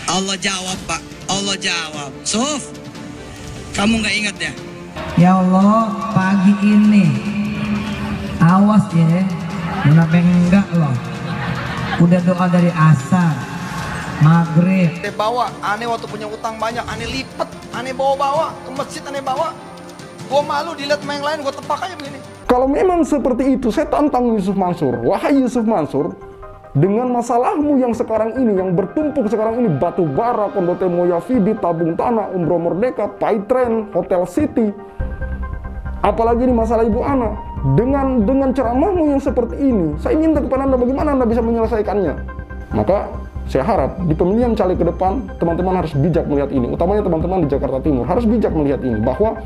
Allah jawab, Pak. Allah jawab. Suf, kamu nggak ingat ya? Ya Allah, pagi ini awas ya, kenapa enggak loh? Udah doa dari asar, maghrib. Aneh bawa, aneh waktu punya utang banyak, aneh lipet, aneh bawa ke masjid, aneh bawa. Gua malu dilihat sama yang lain, gua tepak aja begini. Kalau memang seperti itu, saya tantang Yusuf Mansur. Wahai Yusuf Mansur, dengan masalahmu yang sekarang ini, yang bertumpuk sekarang ini, batu bara, Kondote Moyavidi, tabung tanah, Umroh Merdeka, Paitren, Hotel City, apalagi ini masalah Ibu Ana, dengan ceramahmu yang seperti ini, saya minta kepada Anda bagaimana Anda bisa menyelesaikannya. Maka saya harap di pemilihan caleg ke depan, teman-teman harus bijak melihat ini, utamanya teman-teman di Jakarta Timur harus bijak melihat ini, bahwa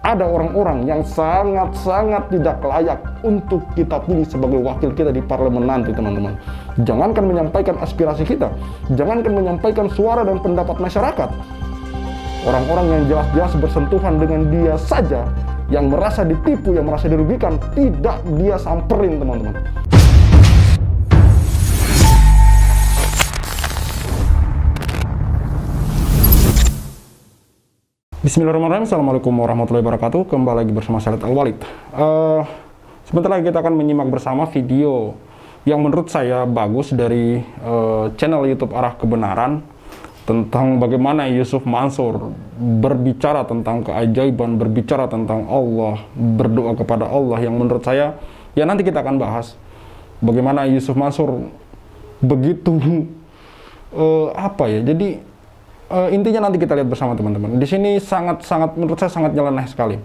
ada orang-orang yang sangat-sangat tidak layak untuk kita pilih sebagai wakil kita di parlemen nanti, teman-teman. Jangankan menyampaikan aspirasi kita, jangankan menyampaikan suara dan pendapat masyarakat. Orang-orang yang jelas-jelas bersentuhan dengan dia saja, yang merasa ditipu, yang merasa dirugikan, tidak dia samperin, teman-teman. Bismillahirrahmanirrahim. Assalamualaikum warahmatullahi wabarakatuh. Kembali lagi bersama saya Al-Walid. Sebentar lagi kita akan menyimak bersama video yang menurut saya bagus dari channel YouTube Arah Kebenaran, tentang bagaimana Yusuf Mansur berbicara tentang keajaiban, berbicara tentang Allah, berdoa kepada Allah, yang menurut saya, ya nanti kita akan bahas bagaimana Yusuf Mansur begitu jadi intinya nanti kita lihat bersama, teman-teman. Di sini sangat menurut saya sangat nyeleneh sekali.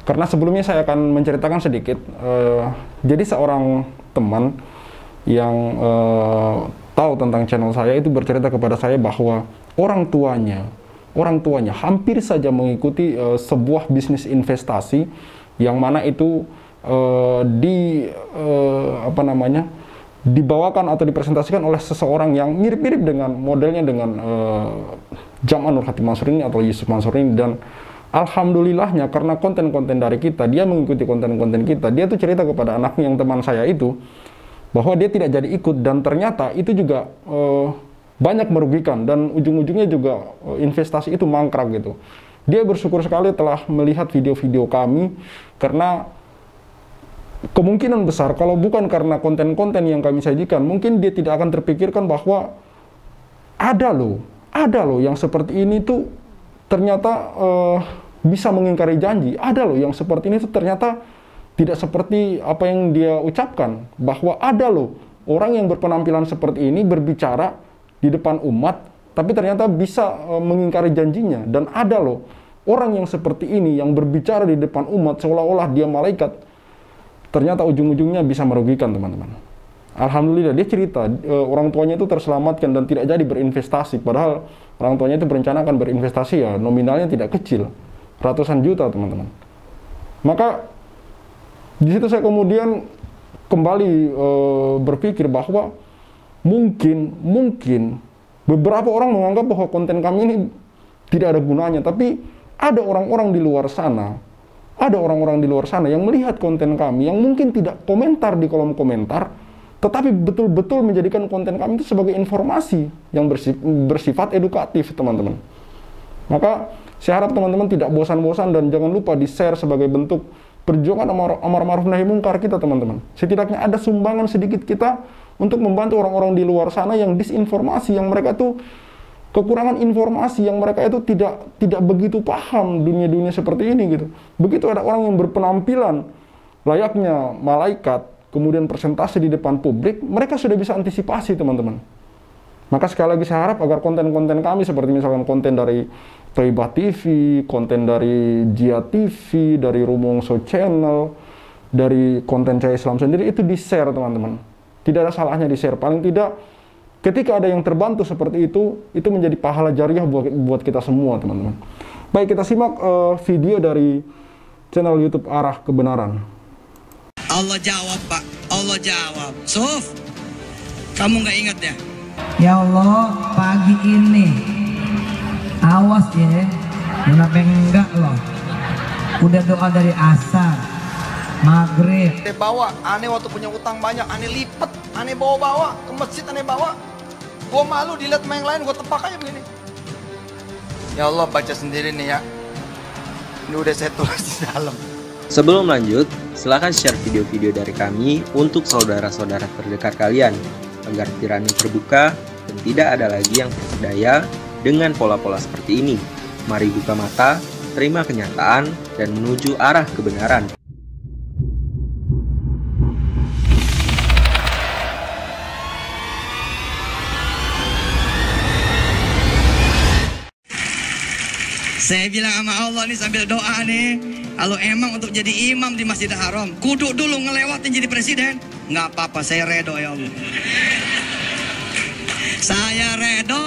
Karena sebelumnya saya akan menceritakan sedikit. Jadi seorang teman yang tahu tentang channel saya itu bercerita kepada saya bahwa orang tuanya hampir saja mengikuti sebuah bisnis investasi yang mana itu dibawakan atau dipresentasikan oleh seseorang yang mirip-mirip dengan modelnya dengan Jamaah Nur Hati Mansur ini atau Yusuf Mansur ini. Dan alhamdulillahnya karena konten-konten dari kita, dia mengikuti konten-konten kita, dia tuh cerita kepada anaknya yang teman saya itu bahwa dia tidak jadi ikut, dan ternyata itu juga banyak merugikan dan ujung-ujungnya juga investasi itu mangkrak gitu. Dia bersyukur sekali telah melihat video-video kami, karena kemungkinan besar kalau bukan karena konten-konten yang kami sajikan, mungkin dia tidak akan terpikirkan bahwa ada loh yang seperti ini tuh ternyata bisa mengingkari janji. Ada loh yang seperti ini tuh ternyata tidak seperti apa yang dia ucapkan, bahwa ada loh orang yang berpenampilan seperti ini berbicara di depan umat tapi ternyata bisa mengingkari janjinya. Dan ada loh orang yang seperti ini yang berbicara di depan umat seolah-olah dia malaikat, ternyata ujung-ujungnya bisa merugikan, teman-teman. Alhamdulillah dia cerita orang tuanya itu terselamatkan dan tidak jadi berinvestasi, padahal orang tuanya itu berencana akan berinvestasi, ya nominalnya tidak kecil, ratusan juta, teman-teman. Maka di situ saya kemudian kembali berpikir bahwa mungkin beberapa orang menganggap bahwa konten kami ini tidak ada gunanya, tapi ada orang-orang di luar sana, yang melihat konten kami, yang mungkin tidak komentar di kolom komentar, tetapi betul-betul menjadikan konten kami itu sebagai informasi yang bersifat edukatif, teman-teman. Maka saya harap teman-teman tidak bosan-bosan dan jangan lupa di-share sebagai bentuk perjuangan amar ma'ruf nahi mungkar kita, teman-teman. Setidaknya ada sumbangan sedikit kita untuk membantu orang-orang di luar sana yang disinformasi, yang mereka tuh kekurangan informasi, yang mereka itu tidak begitu paham dunia-dunia seperti ini gitu. Begitu ada orang yang berpenampilan layaknya malaikat, kemudian presentasi di depan publik, mereka sudah bisa antisipasi, teman-teman. Maka sekali lagi saya harap agar konten-konten kami seperti misalkan konten dari Thaibah TV, konten dari Jia TV, dari Rumongso Channel, dari konten Cahaya Islam sendiri itu di-share, teman-teman. Tidak ada salahnya di-share. Paling tidak ketika ada yang terbantu seperti itu menjadi pahala jariah buat kita semua, teman-teman. Baik, kita simak video dari channel YouTube Arah Kebenaran. Allah jawab, Pak. Allah jawab. Suf, kamu nggak ingat ya? Ya Allah, pagi ini awas ya, kenapa enggak loh? Udah doa dari asar, maghrib. Aneh bawa, aneh waktu punya utang banyak, aneh lipet, aneh bawa ke masjid, aneh bawa. Gue malu dilihat sama yang lain, gue tepak aja begini. Ya Allah, baca sendiri nih ya. Ini udah saya tulis di dalam. Sebelum lanjut, silakan share video-video dari kami untuk saudara-saudara terdekat kalian agar pikirannya terbuka dan tidak ada lagi yang terpedaya dengan pola-pola seperti ini. Mari buka mata, terima kenyataan, dan menuju arah kebenaran. Saya bilang sama Allah nih sambil doa nih, kalau emang untuk jadi imam di Masjidil Haram, kudu dulu ngelewatin jadi presiden. Nggak apa-apa, saya redo ya Allah. Saya redo,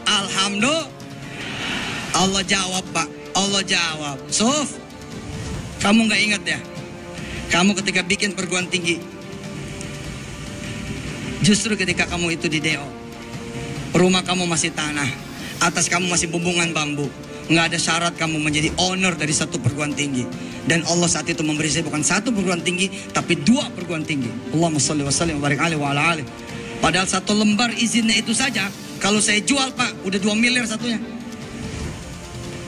alhamdulillah. Allah jawab Pak, Allah jawab. Suf, kamu nggak ingat ya? Kamu ketika bikin perguruan tinggi, justru ketika kamu itu di DO, rumah kamu masih tanah, atas kamu masih bumbungan bambu. Nggak ada syarat kamu menjadi owner dari satu perguruan tinggi. Dan Allah saat itu memberi saya bukan satu perguruan tinggi, tapi 2 perguruan tinggi. Allahumma sholli wa sallim wa barik alaihi wa ala alihi. Padahal 1 lembar izinnya itu saja, kalau saya jual Pak, udah 2 miliar satunya.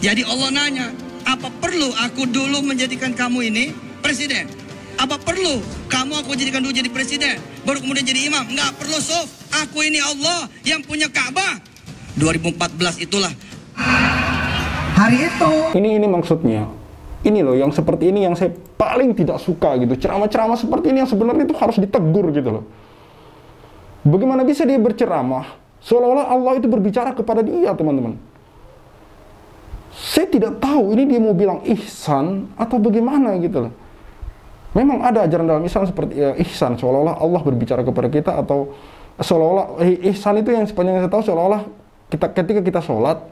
Jadi Allah nanya, apa perlu aku dulu menjadikan kamu ini presiden? Apa perlu kamu aku jadikan dulu jadi presiden, baru kemudian jadi imam? Nggak perlu Sof, aku ini Allah yang punya Ka'bah. 2014 itulah Hari itu Ini maksudnya. Ini loh yang seperti ini yang saya paling tidak suka gitu. Ceramah-ceramah seperti ini yang sebenarnya itu harus ditegur gitu loh. Bagaimana bisa dia berceramah seolah-olah Allah itu berbicara kepada dia, teman-teman? Saya tidak tahu ini dia mau bilang ihsan atau bagaimana gitu loh. Memang ada ajaran dalam Islam seperti ihsan, seolah-olah Allah berbicara kepada kita, atau seolah-olah ihsan itu yang sepanjang saya tahu seolah-olah ketika kita sholat,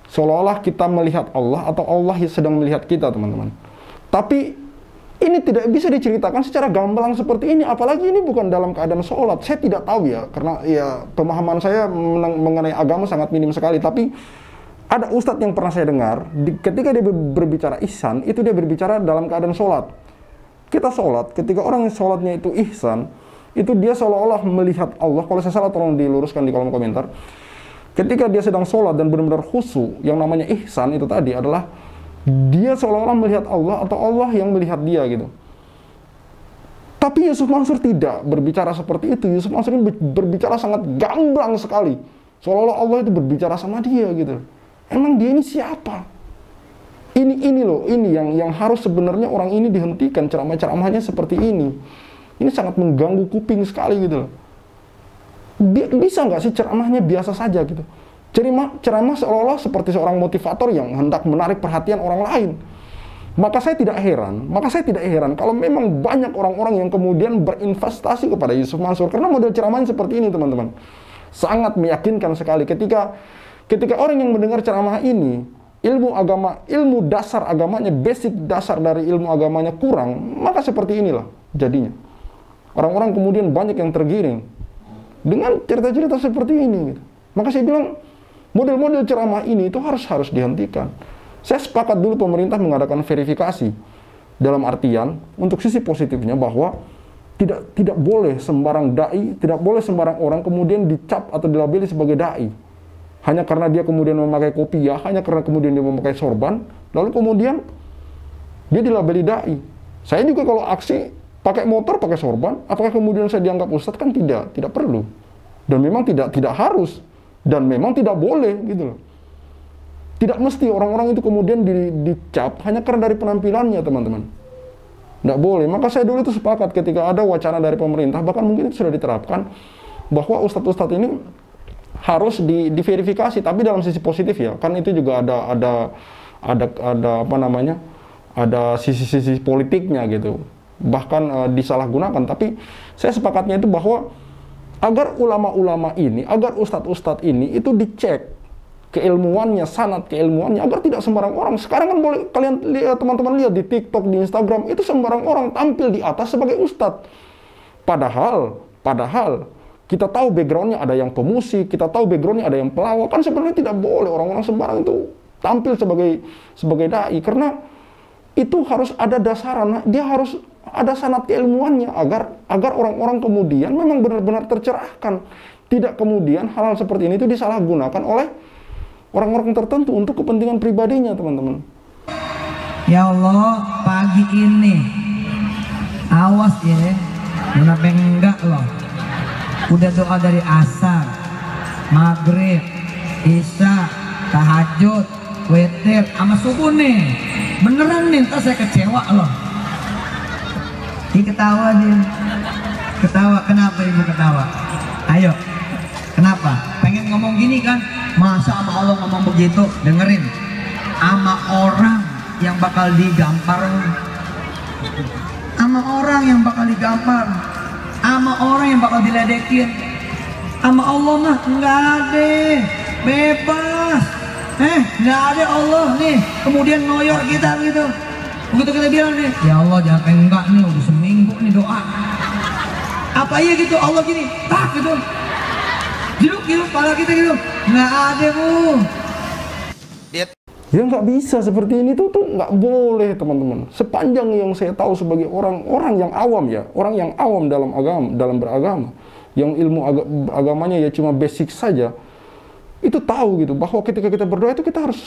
seolah-olah kita melihat Allah atau Allah sedang melihat kita, teman-teman. Tapi ini tidak bisa diceritakan secara gamblang seperti ini, apalagi ini bukan dalam keadaan sholat. Saya tidak tahu ya, karena ya pemahaman saya mengenai agama sangat minim sekali. Tapi ada ustadz yang pernah saya dengar, ketika dia berbicara ihsan, itu dia berbicara dalam keadaan sholat. Kita sholat, ketika orang yang sholatnya itu ihsan, itu dia seolah-olah melihat Allah. Kalau saya salah tolong diluruskan di kolom komentar. Ketika dia sedang sholat dan benar-benar khusyuk, yang namanya ihsan itu tadi adalah dia seolah-olah melihat Allah atau Allah yang melihat dia gitu. Tapi Yusuf Mansur tidak berbicara seperti itu. Yusuf Mansur ini berbicara sangat gamblang sekali, seolah-olah Allah itu berbicara sama dia gitu. Emang dia ini siapa? Ini loh, ini yang harus sebenarnya orang ini dihentikan ceramah-ceramahnya seperti ini. Ini sangat mengganggu kuping sekali gitu loh. Bisa nggak sih ceramahnya biasa saja gitu? Ceramah seolah-olah seperti seorang motivator yang hendak menarik perhatian orang lain. Maka saya tidak heran kalau memang banyak orang-orang yang kemudian berinvestasi kepada Yusuf Mansur, karena model ceramahnya seperti ini, teman-teman. Sangat meyakinkan sekali ketika orang yang mendengar ceramah ini, ilmu dasar agamanya, basic dasar dari ilmu agamanya kurang, maka seperti inilah jadinya. Orang-orang kemudian banyak yang tergiring dengan cerita-cerita seperti ini gitu. Maka saya bilang model-model ceramah ini itu harus dihentikan. Saya sepakat dulu pemerintah mengadakan verifikasi, dalam artian untuk sisi positifnya bahwa tidak boleh sembarang dai, tidak boleh sembarang orang kemudian dicap atau dilabeli sebagai dai hanya karena dia kemudian memakai kopiah, hanya karena kemudian dia memakai sorban, lalu kemudian dia dilabeli dai. Saya juga kalau aksi pakai motor, pakai sorban, apakah kemudian saya dianggap ustadz? Kan tidak perlu. Dan memang tidak harus. Dan memang tidak boleh gitu loh. Tidak mesti orang-orang itu kemudian dicap hanya karena dari penampilannya, teman-teman. Tidak boleh. Maka saya dulu itu sepakat ketika ada wacana dari pemerintah, bahkan mungkin itu sudah diterapkan, bahwa ustadz-ustadz ini harus diverifikasi, tapi dalam sisi positif ya. Kan itu juga ada apa namanya? Ada sisi-sisi politiknya gitu. Bahkan disalahgunakan. Tapi saya sepakatnya itu bahwa agar ulama-ulama ini, agar ustadz-ustadz ini itu dicek keilmuannya, sanad keilmuannya, agar tidak sembarang orang. Sekarang kan boleh kalian lihat, teman-teman lihat di TikTok, di Instagram, itu sembarang orang tampil di atas sebagai ustadz. Padahal kita tahu backgroundnya ada yang pemusik, kita tahu backgroundnya ada yang pelawak. Kan sebenarnya tidak boleh orang-orang sembarang itu tampil sebagai dai, karena itu harus ada dasaran, dia harus ada sanad keilmuannya agar orang-orang kemudian memang benar-benar tercerahkan tidak kemudian hal-hal seperti ini itu disalahgunakan oleh orang-orang tertentu untuk kepentingan pribadinya, teman-teman. Ya Allah, pagi ini awas ya, kenapa enggak loh? Udah doa dari asar, maghrib, isya, tahajud, witir, sama subuh nih. Beneran nih, ntar saya kecewa loh. Ini ketawa dia. Ketawa, kenapa ibu ketawa? Ayo, kenapa? Pengen ngomong gini kan? Masa sama Allah ngomong begitu? Dengerin, sama orang yang bakal digampar, sama orang yang bakal digampar, sama orang yang bakal diledekin. Sama Allah mah enggak ada, bebas. Enggak ada Allah nih kemudian ngoyor kita gitu. Begitu kita bilang nih, ya Allah jangan enggak nih, udah seminggu nih doa. Apa iya gitu Allah gini, tak gitu. Jeduk gitu kepala kita gitu. Enggak ada, Bu. Ya nggak bisa seperti ini tuh nggak boleh, teman-teman. Sepanjang yang saya tahu sebagai orang yang awam ya, orang yang awam dalam agama, dalam beragama, yang ilmu agamanya ya cuma basic saja, itu tahu gitu bahwa ketika kita berdoa itu kita harus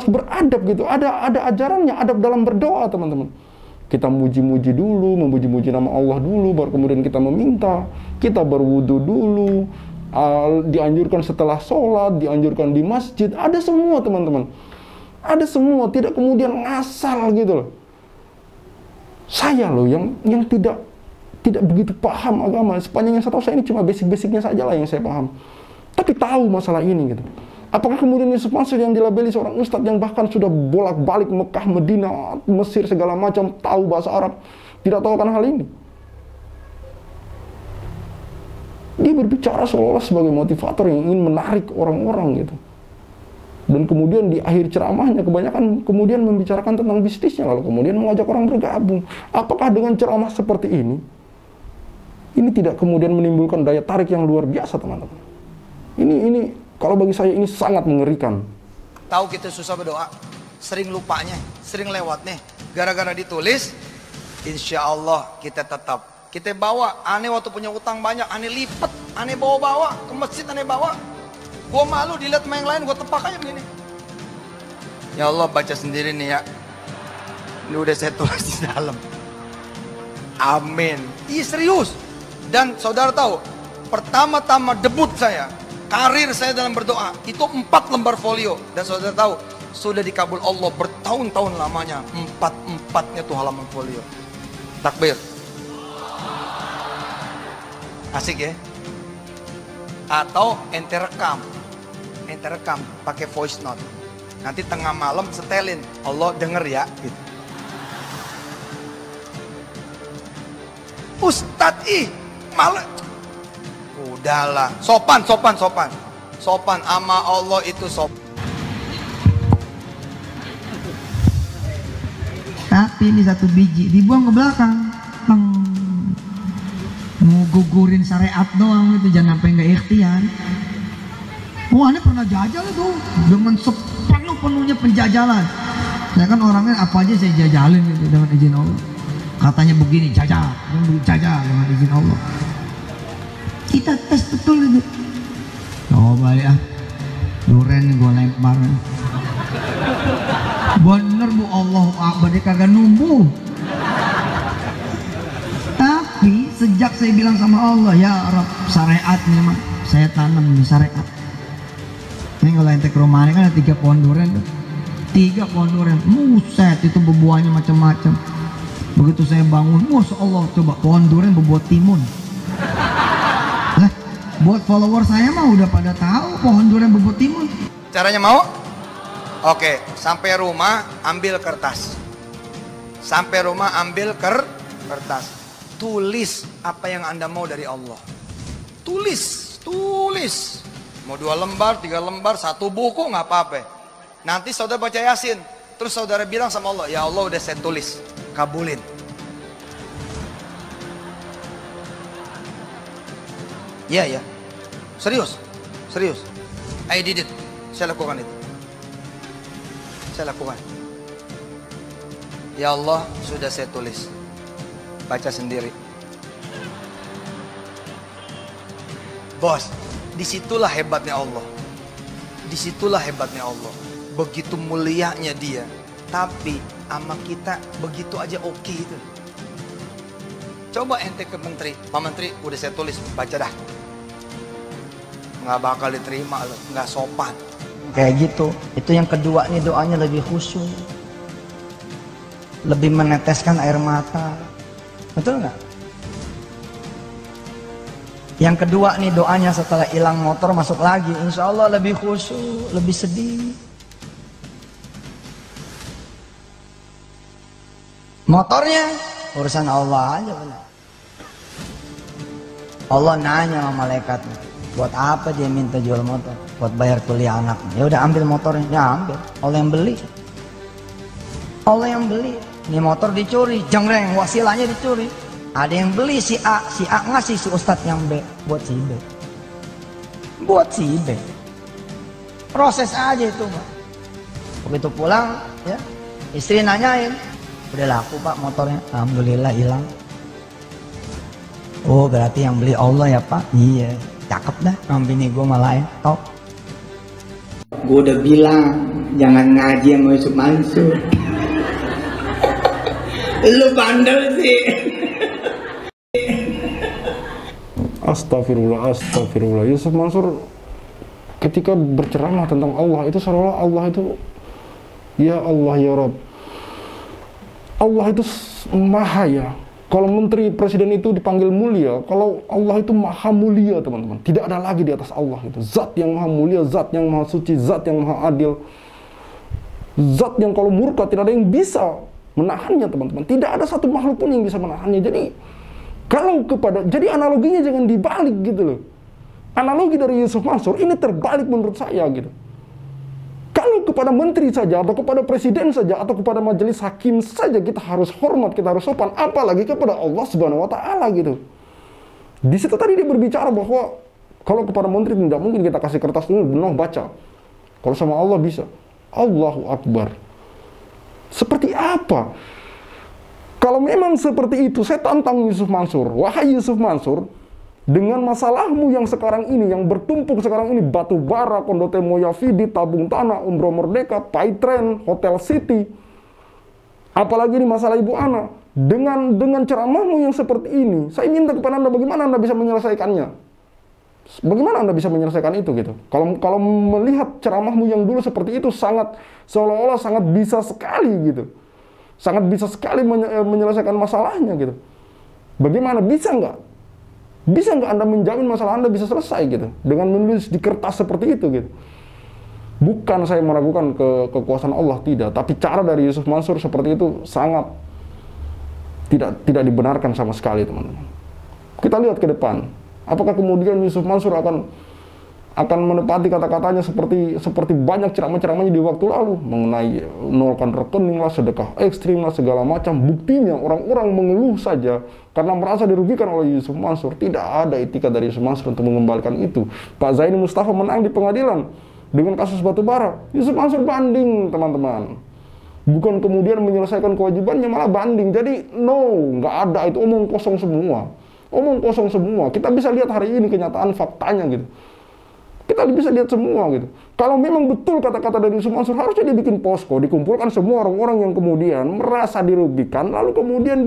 beradab gitu. Ada ajarannya, adab dalam berdoa, teman-teman. Kita muji-muji dulu, memuji-muji nama Allah dulu, baru kemudian kita meminta, kita berwudu dulu. Dianjurkan setelah sholat, dianjurkan di masjid, ada semua, teman-teman. Ada semua, tidak kemudian ngasal gitu loh. Saya loh yang tidak begitu paham agama. Sepanjang yang saya tahu, saya ini cuma basic-basicnya saja lah yang saya paham. Tapi tahu masalah ini gitu. Apakah kemudian Yusuf Mansur yang dilabeli seorang ustadz yang bahkan sudah bolak-balik Mekah, Medina, Mesir segala macam, tahu bahasa Arab, tidak tahu akan hal ini? Dia berbicara seolah-olah sebagai motivator yang ingin menarik orang-orang gitu. Dan kemudian di akhir ceramahnya kebanyakan kemudian membicarakan tentang bisnisnya, lalu kemudian mengajak orang bergabung. Apakah dengan ceramah seperti ini tidak kemudian menimbulkan daya tarik yang luar biasa, teman-teman? Ini kalau bagi saya ini sangat mengerikan. Tahu kita susah berdoa, sering lupanya, sering lewatnya. Gara-gara ditulis, insya Allah kita tetap. Kita bawa, aneh waktu punya utang banyak, aneh lipet, aneh bawa-bawa, ke masjid aneh bawa. Gua malu dilihat sama yang lain, gua tepak aja begini. Ya Allah, baca sendiri nih ya. Ini udah saya tulis di dalam. Amin. Ih serius. Dan saudara tahu, pertama-tama debut saya, karir saya dalam berdoa, itu 4 lembar folio. Dan saudara tahu, sudah dikabul Allah bertahun-tahun lamanya. 4-4-nya tuh halaman folio. Takbir. Asik ya? Atau ente rekam pakai voice note. Nanti tengah malam setelin, Allah denger ya gitu. Ustadz malah udahlah, sopan ama Allah itu sopan. Tapi ini satu biji dibuang ke belakang. Mau gugurin syariat doang itu, jangan sampai nggak ikhtiar. Oh, aneh pernah jajal itu dengan sepenuhnya penjajalan. Saya kan orangnya apa aja saya jajalin gitu dengan izin Allah. Katanya begini, jajal dengan izin Allah. Kita tes betul gitu. Coba ya, duren gue lempar. Bener Bu, Allah Akbar, dia kagak numbuh. Tapi sejak saya bilang sama Allah, ya Rabb, syariat nih mah saya tanam di syariat. Ini kalau ente ke rumah ini kan ada 3 pohon durian tuh. 3 pohon durian, muset itu bebuahnya macam-macam. Begitu saya bangun, Masya Allah, coba pohon durian berbuah timun. Lah, buat follower saya mah udah pada tahu pohon durian berbuah timun. Caranya mau? Oke, sampai rumah ambil kertas. Sampai rumah ambil kertas. Tulis apa yang Anda mau dari Allah. Tulis. Mau 2 lembar, 3 lembar, 1 buku nggak apa-apa. Nanti saudara baca Yasin, terus saudara bilang sama Allah, ya Allah udah saya tulis, kabulin. Ya, serius. I did it. Saya lakukan itu. Ya Allah sudah saya tulis. Baca sendiri. Bos, disitulah hebatnya Allah. Disitulah hebatnya Allah. Begitu mulianya dia, tapi sama kita begitu aja oke itu. Coba ente ke menteri, Pak Menteri udah saya tulis, baca dah. Nggak bakal diterima loh, nggak sopan. Kayak gitu. Itu yang kedua nih, doanya lebih khusyuk, lebih meneteskan air mata. Betul nggak? Yang kedua nih doanya setelah hilang motor masuk lagi, insya Allah lebih khusyuk, lebih sedih. Motornya urusan Allah aja benar. Allah nanya sama malaikatnya, buat apa dia minta jual motor? Buat bayar kuliah anaknya. Ya udah ambil motornya, ya ambil. Allah yang beli. Allah yang beli. Ini motor dicuri, jengreng, wasilahnya dicuri. Ada yang beli si A ngasih si Ustadz yang B buat si B. Buat si B. Proses aja itu, Pak. Begitu pulang, ya, istri nanyain, udah laku Pak motornya? Alhamdulillah hilang. Oh berarti yang beli Allah ya Pak? Iya, cakep dah. Bini gue malahin, top. Gue udah bilang jangan ngaji sama Yusuf Mansur. Lu bandel sih. Astagfirullah, astagfirullah. Yusuf Mansur ketika berceramah tentang Allah itu seolah Allah itu, ya Allah ya Rabb, Allah itu maha ya. Kalau menteri presiden itu dipanggil mulia, kalau Allah itu maha mulia teman-teman. Tidak ada lagi di atas Allah itu. Zat yang maha mulia, zat yang maha suci, zat yang maha adil, zat yang kalau murka tidak ada yang bisa menahannya teman-teman. Tidak ada satu makhluk pun yang bisa menahannya. Jadi analoginya jangan dibalik gitu loh. Analogi dari Yusuf Mansur ini terbalik menurut saya gitu. Kalau kepada menteri saja, atau kepada presiden saja, atau kepada majelis hakim saja kita harus hormat, kita harus sopan, apalagi kepada Allah Subhanahu wa Ta'ala gitu. Di situ tadi dia berbicara bahwa kalau kepada menteri tidak mungkin kita kasih kertas dulu, benar baca. Kalau sama Allah bisa. Allahu Akbar. Seperti apa? Kalau memang seperti itu, saya tantang Yusuf Mansur. Wahai Yusuf Mansur, dengan masalahmu yang sekarang ini, yang bertumpuk sekarang ini, batu bara, Kondote Moyavidi, tabung tanah, Umroh Merdeka, Paitren, Hotel City, apalagi ini masalah Ibu Ana, dengan ceramahmu yang seperti ini, saya minta kepada Anda bagaimana Anda bisa menyelesaikannya. Bagaimana Anda bisa menyelesaikan itu gitu? Kalau melihat ceramahmu yang dulu seperti itu sangat seolah-olah sangat bisa sekali gitu. Sangat bisa sekali menyelesaikan masalahnya gitu. Bagaimana? Bisa nggak? Bisa nggak Anda menjamin masalah Anda bisa selesai gitu dengan menulis di kertas seperti itu gitu? Bukan saya meragukan kekuasaan Allah, tidak. Tapi cara dari Yusuf Mansur seperti itu sangat tidak dibenarkan sama sekali teman-teman. Kita lihat ke depan. Apakah kemudian Yusuf Mansur akan menepati kata-katanya seperti banyak ceramah-ceramahnya di waktu lalu mengenai nolkan rekening lah, sedekah ekstrim lah, segala macam. Buktinya orang-orang mengeluh saja karena merasa dirugikan oleh Yusuf Mansur. Tidak ada etika dari Yusuf Mansur untuk mengembalikan itu. Pak Zaini Mustafa menang di pengadilan dengan kasus batubara. Yusuf Mansur banding teman-teman. Bukan kemudian menyelesaikan kewajibannya, malah banding. Jadi nggak ada, itu omong kosong semua. Omong kosong semua. Kita bisa lihat hari ini kenyataan faktanya gitu. Kita bisa lihat semua gitu. Kalau memang betul kata-kata dari Yusuf Mansur, harusnya dia bikin posko, dikumpulkan semua orang-orang yang kemudian merasa dirugikan, lalu kemudian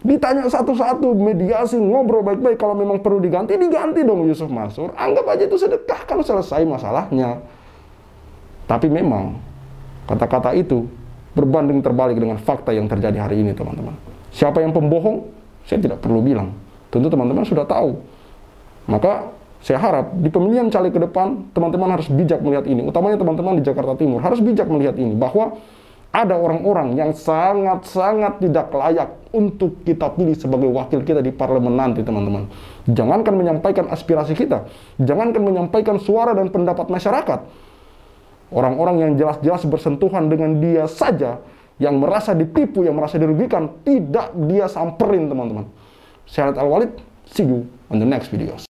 ditanya satu-satu, mediasi, ngobrol baik-baik. Kalau memang perlu diganti dong Yusuf Mansur. Anggap aja itu sedekah, kan selesai masalahnya. Tapi memang kata-kata itu berbanding terbalik dengan fakta yang terjadi hari ini teman-teman. Siapa yang pembohong? Saya tidak perlu bilang. Tentu teman-teman sudah tahu. Maka saya harap di pemilihan caleg ke depan, teman-teman harus bijak melihat ini. Utamanya teman-teman di Jakarta Timur harus bijak melihat ini. Bahwa ada orang-orang yang sangat-sangat tidak layak untuk kita pilih sebagai wakil kita di parlemen nanti, teman-teman. Jangankan menyampaikan aspirasi kita. Jangankan menyampaikan suara dan pendapat masyarakat. Orang-orang yang jelas-jelas bersentuhan dengan dia saja, yang merasa ditipu, yang merasa dirugikan, tidak dia samperin, teman-teman. Saya Khalid Al-Walid, see you on the next videos.